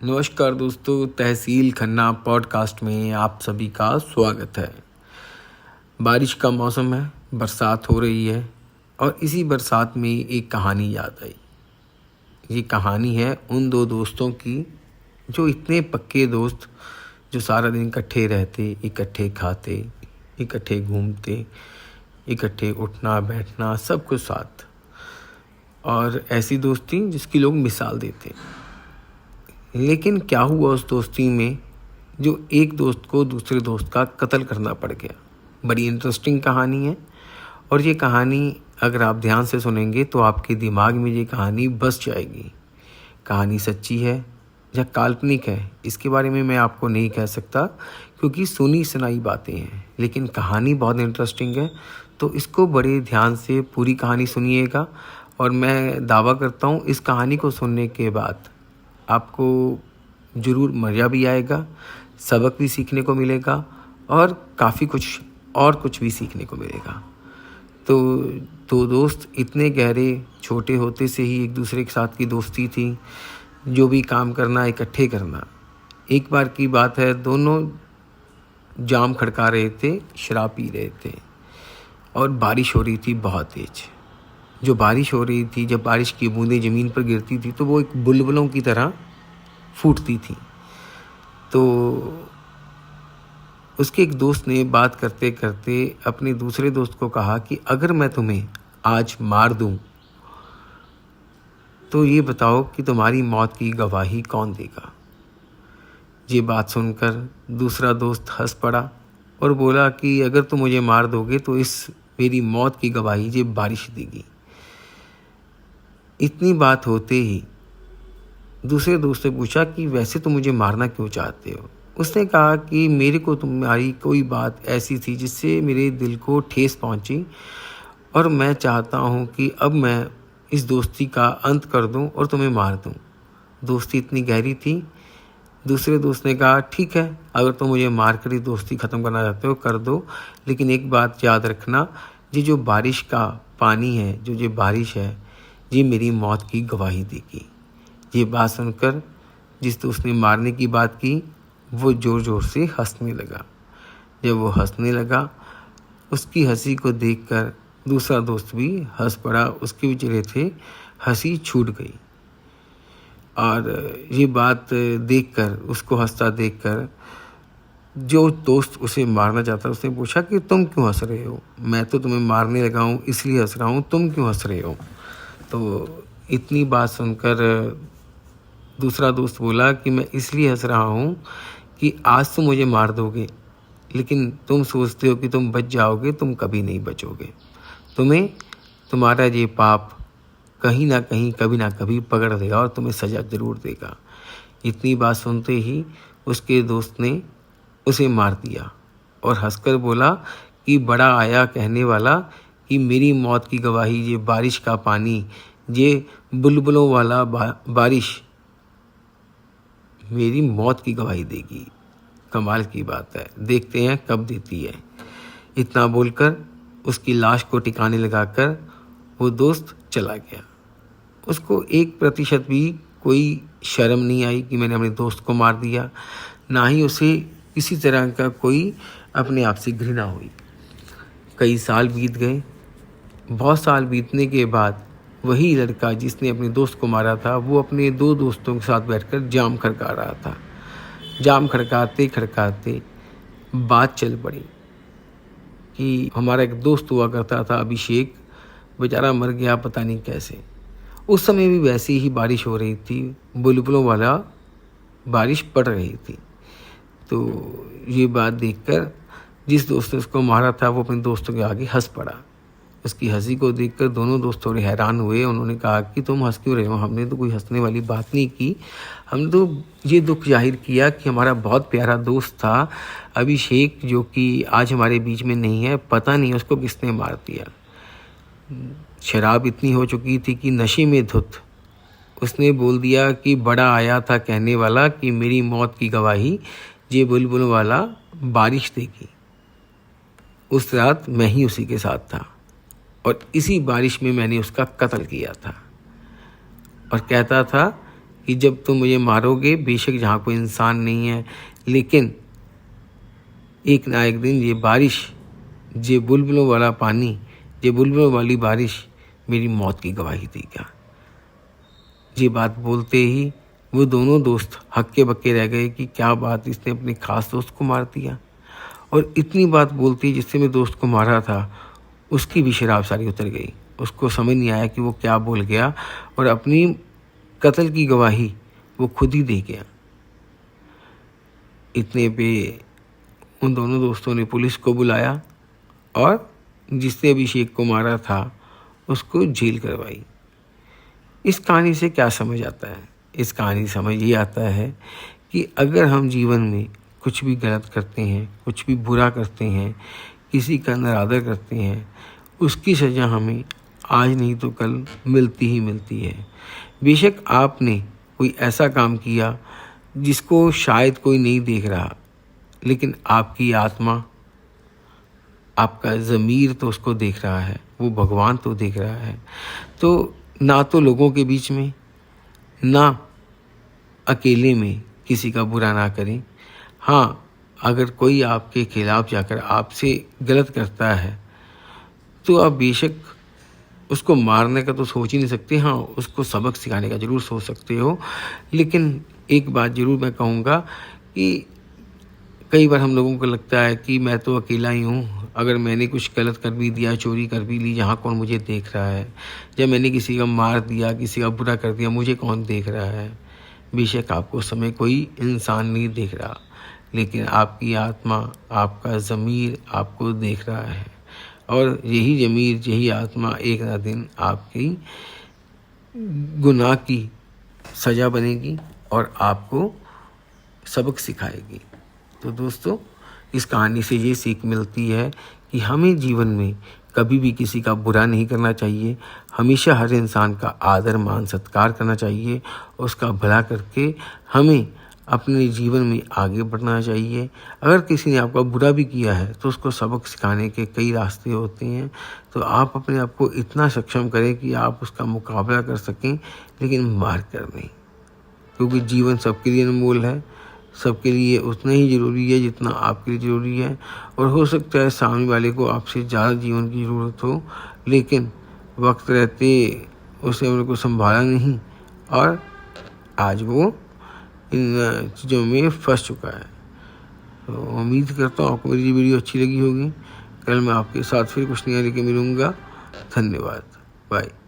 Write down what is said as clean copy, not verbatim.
नमस्कार दोस्तों, तहसील खन्ना पॉडकास्ट में आप सभी का स्वागत है। बारिश का मौसम है, बरसात हो रही है और इसी बरसात में एक कहानी याद आई। ये कहानी है उन दो दोस्तों की जो इतने पक्के दोस्त, जो सारा दिन इकट्ठे रहते, इकट्ठे खाते, इकट्ठे घूमते, इकट्ठे उठना बैठना सब कुछ साथ, और ऐसी दोस्ती जिसकी लोग मिसाल देते। लेकिन क्या हुआ उस दोस्ती में, जो एक दोस्त को दूसरे दोस्त का कत्ल करना पड़ गया। बड़ी इंटरेस्टिंग कहानी है और ये कहानी अगर आप ध्यान से सुनेंगे तो आपके दिमाग में ये कहानी बस जाएगी। कहानी सच्ची है या काल्पनिक है, इसके बारे में मैं आपको नहीं कह सकता क्योंकि सुनी सुनाई बातें हैं, लेकिन कहानी बहुत इंटरेस्टिंग है। तो इसको बड़े ध्यान से पूरी कहानी सुनिएगा और मैं दावा करता हूँ इस कहानी को सुनने के बाद आपको ज़रूर मज़ा भी आएगा, सबक भी सीखने को मिलेगा और काफ़ी कुछ भी सीखने को मिलेगा। तो दो दोस्त इतने गहरे, छोटे होते से ही एक दूसरे के साथ की दोस्ती थी, जो भी काम करना इकट्ठे करना। एक बार की बात है, दोनों जाम खड़का रहे थे, शराब पी रहे थे और बारिश हो रही थी बहुत तेज। जो बारिश हो रही थी, जब बारिश की बूंदें ज़मीन पर गिरती थी तो वो एक बुलबुलों की तरह फूटती थी। तो उसके एक दोस्त ने बात करते करते अपने दूसरे दोस्त को कहा कि अगर मैं तुम्हें आज मार दूं तो ये बताओ कि तुम्हारी मौत की गवाही कौन देगा। ये बात सुनकर दूसरा दोस्त हंस पड़ा और बोला कि अगर तुम मुझे मार दोगे तो इस मेरी मौत की गवाही ये बारिश देगी। इतनी बात होते ही दूसरे दोस्त ने पूछा कि वैसे तुम मुझे मारना क्यों चाहते हो। उसने कहा कि मेरे को तुम्हारी कोई बात ऐसी थी जिससे मेरे दिल को ठेस पहुंची और मैं चाहता हूं कि अब मैं इस दोस्ती का अंत कर दूं और तुम्हें मार दूं। दोस्ती इतनी गहरी थी। दूसरे दोस्त ने कहा ठीक है, अगर तुम मुझे मार कर ही दोस्ती ख़त्म करना चाहते हो कर दो, लेकिन एक बात याद रखना, ये जो बारिश का पानी है, जो ये बारिश है, ये मेरी मौत की गवाही देगी। ये बात सुनकर जिस दोस्त ने मारने की बात की वो ज़ोर ज़ोर से हंसने लगा। जब वो हंसने लगा, उसकी हंसी को देखकर दूसरा दोस्त भी हंस पड़ा। उसके भी चेहरे थे हंसी छूट गई। और ये बात देखकर, उसको हंसता देखकर, जो दोस्त उसे मारना चाहता उसने पूछा कि तुम क्यों हंस रहे हो। मैं तो तुम्हें मारने लगा हूँ इसलिए हंस रहा हूँ, तुम क्यों हंस रहे हो। तो इतनी बात सुनकर दूसरा दोस्त बोला कि मैं इसलिए हंस रहा हूँ कि आज तुम मुझे मार दोगे, लेकिन तुम सोचते हो कि तुम बच जाओगे, तुम कभी नहीं बचोगे। तुम्हें तुम्हारा ये पाप कहीं ना कहीं, कभी ना कभी पकड़ देगा और तुम्हें सज़ा ज़रूर देगा। इतनी बात सुनते ही उसके दोस्त ने उसे मार दिया और हंसकर बोला कि बड़ा आया कहने वाला कि मेरी मौत की गवाही ये बारिश का पानी, ये बुलबुलों वाला बारिश मेरी मौत की गवाही देगी। कमाल की बात है, देखते हैं कब देती है। इतना बोलकर उसकी लाश को टिकाने लगाकर वो दोस्त चला गया। उसको 1% भी कोई शर्म नहीं आई कि मैंने अपने दोस्त को मार दिया, ना ही उसे किसी तरह का कोई अपने आप से घृणा हुई। कई साल बीत गए। बहुत साल बीतने के बाद वही लड़का जिसने अपने दोस्त को मारा था, वो अपने दो दोस्तों के साथ बैठकर जाम खड़का रहा था। जाम खड़काते खड़काते बात चल पड़ी कि हमारा एक दोस्त हुआ करता था अभिषेक, बेचारा मर गया पता नहीं कैसे। उस समय भी वैसे ही बारिश हो रही थी, बुलबुलों वाला बारिश पड़ रही थी। तो ये बात देखकर जिस दोस्त ने उसको मारा था वो अपने दोस्तों के आगे हंस पड़ा। उसकी हंसी को देखकर दोनों दोस्त थोड़े हैरान हुए। उन्होंने कहा कि तुम हंस क्यों रहे हो, हमने तो कोई हंसने वाली बात नहीं की। हमने तो ये दुख जाहिर किया कि हमारा बहुत प्यारा दोस्त था अभिषेक, जो कि आज हमारे बीच में नहीं है, पता नहीं उसको किसने मार दिया। शराब इतनी हो चुकी थी कि नशे में धुत उसने बोल दिया कि बड़ा आया था कहने वाला कि मेरी मौत की गवाही ये बुलबुल वाला बारिश देगी। उस रात मैं ही उसी के साथ था और इसी बारिश में मैंने उसका कत्ल किया था। और कहता था कि जब तुम मुझे मारोगे, बेशक जहाँ कोई इंसान नहीं है, लेकिन एक ना एक दिन ये बारिश, ये बुलबुलों वाला पानी, ये बुलबुलों वाली बारिश मेरी मौत की गवाही देगा। ये बात बोलते ही वो दोनों दोस्त हक्के बक्के रह गए कि क्या बात, इसने अपने खास दोस्त को मार दिया। और इतनी बात बोलती जिससे मैं दोस्त को मारा था, उसकी भी शराब सारी उतर गई। उसको समझ नहीं आया कि वो क्या बोल गया, और अपनी कत्ल की गवाही वो खुद ही दे गया। इतने पे उन दोनों दोस्तों ने पुलिस को बुलाया और जिसने अभिषेक को मारा था उसको जेल करवाई। इस कहानी से क्या समझ आता है? इस कहानी से समझ ये आता है कि अगर हम जीवन में कुछ भी गलत करते हैं, कुछ भी बुरा करते हैं, किसी का नरादर करते हैं, उसकी सज़ा हमें आज नहीं तो कल मिलती ही मिलती है। बेशक आपने कोई ऐसा काम किया जिसको शायद कोई नहीं देख रहा, लेकिन आपकी आत्मा, आपका ज़मीर तो उसको देख रहा है, वो भगवान तो देख रहा है। तो ना तो लोगों के बीच में, ना अकेले में किसी का बुरा ना करें। हाँ, अगर कोई आपके खिलाफ जाकर आपसे गलत करता है तो आप बेशक उसको मारने का तो सोच ही नहीं सकते, हाँ उसको सबक सिखाने का ज़रूर सोच सकते हो। लेकिन एक बात ज़रूर मैं कहूँगा कि कई बार हम लोगों को लगता है कि मैं तो अकेला ही हूँ, अगर मैंने कुछ गलत कर भी दिया, चोरी कर भी ली, यहाँ कौन मुझे देख रहा है, जब मैंने किसी का मार दिया, किसी का बुरा कर दिया, मुझे कौन देख रहा है। बेशक आपको उस समय कोई इंसान नहीं देख रहा, लेकिन आपकी आत्मा, आपका ज़मीर आपको देख रहा है, और यही ज़मीर, यही आत्मा एक ना दिन आपकी गुनाह की सज़ा बनेगी और आपको सबक सिखाएगी। तो दोस्तों, इस कहानी से ये सीख मिलती है कि हमें जीवन में कभी भी किसी का बुरा नहीं करना चाहिए। हमेशा हर इंसान का आदर मान सत्कार करना चाहिए, उसका भला करके हमें अपने जीवन में आगे बढ़ना चाहिए। अगर किसी ने आपका बुरा भी किया है तो उसको सबक सिखाने के कई रास्ते होते हैं। तो आप अपने आप को इतना सक्षम करें कि आप उसका मुकाबला कर सकें, लेकिन मार कर नहीं, क्योंकि जीवन सबके लिए अनमोल है, सबके लिए उतना ही ज़रूरी है जितना आपके लिए ज़रूरी है। और हो सकता है सामने वाले को आपसे ज़्यादा जीवन की ज़रूरत हो, लेकिन वक्त रहते उसे उनको संभाला नहीं और आज वो इन चीज़ों में फंस चुका है। तो उम्मीद करता हूँ आपको मेरी वीडियो अच्छी लगी होगी। कल मैं आपके साथ फिर कुछ नया लेके मिलूँगा। धन्यवाद, बाय।